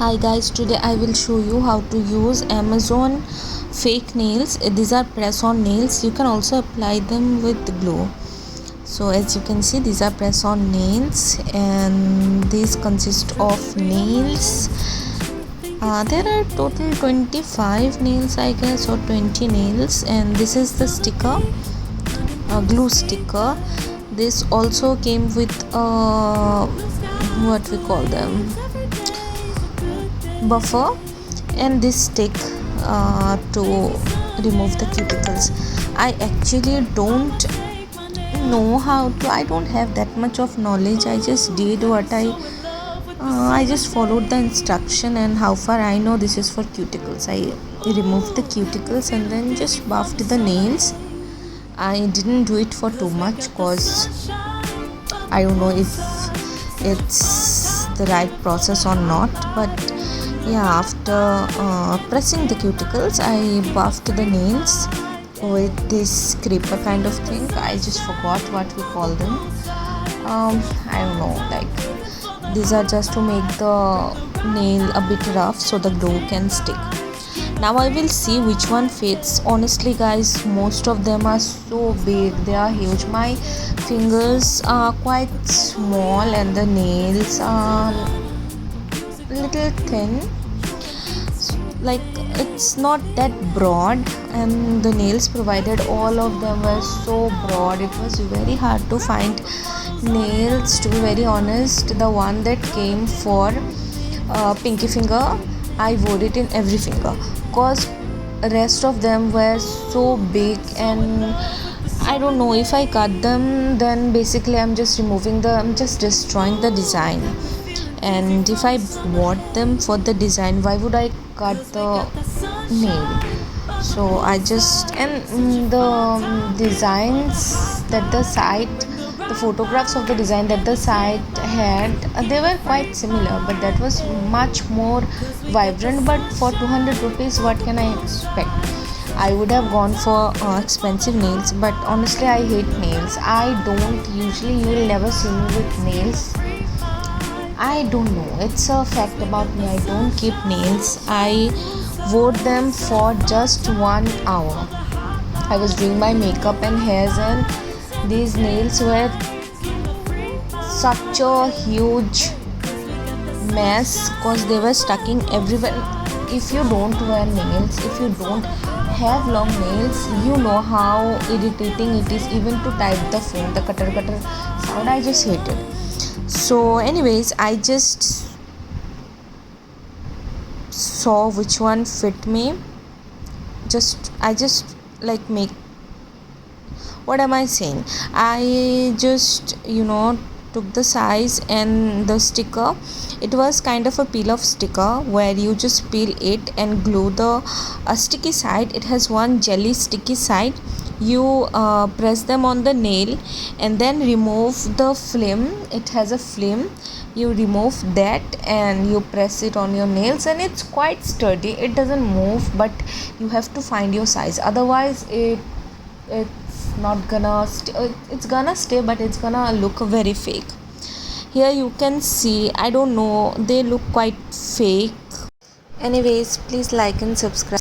Hi guys, today I will show you how to use Amazon fake nails. These are press on nails. You can also apply them with glue. So as you can see, these are press on nails and these consist of nails. There are total 25 nails I guess, or 20 nails, and this is the sticker, glue sticker. This also came with what we call them, buffer, and this stick to remove the cuticles. I actually don't know how to, I don't have that much of knowledge. I just did what I just followed the instruction, and how far I know, this is for cuticles. I removed the cuticles and then just buffed the nails. I didn't do it for too much because I don't know if it's the right process or not, but yeah, after pressing the cuticles, I buffed the nails with this scraper kind of thing. I just forgot what we call them. I don't know, like these are just to make the nail a bit rough so the glue can stick. Now I will see which one fits. Honestly guys, most of them are so big, they are huge. My fingers are quite small and the nails are little thin, like it's not that broad, and the nails provided, all of them were so broad. It was very hard to find nails, to be very honest. The one that came for pinky finger, I wore it in every finger because rest of them were so big, and I don't know, if I cut them, then basically I'm just destroying the design. And if I bought them for the design, why would I cut the nail? So I just, and the designs that the site, the photographs of the design that the site had, they were quite similar, but that was much more vibrant. But for 200 rupees, what can I expect? I would have gone for expensive nails, but honestly I hate nails. I don't usually, you will never see me with nails. I don't know, it's a fact about me, I don't keep nails. I wore them for just 1 hour. I was doing my makeup and hairs, and these nails were such a huge mess because they were stucking everywhere. If you don't wear nails, if you don't have long nails, you know how irritating it is even to type the phone, the cutter sound. I just hate it. So anyways, I just saw which one fit me. I just like make, what am I saying, I just took the size and the sticker. It was kind of a peel off sticker where you just peel it and glue the sticky side. It has one jelly sticky side. You press them on the nail and then remove the film. It has a film. You remove that and you press it on your nails, and it's quite sturdy. It doesn't move, but you have to find your size, otherwise it's not gonna it's gonna stay, but it's gonna look very fake. Here you can see, I don't know, they look quite fake. Anyways, please like and subscribe.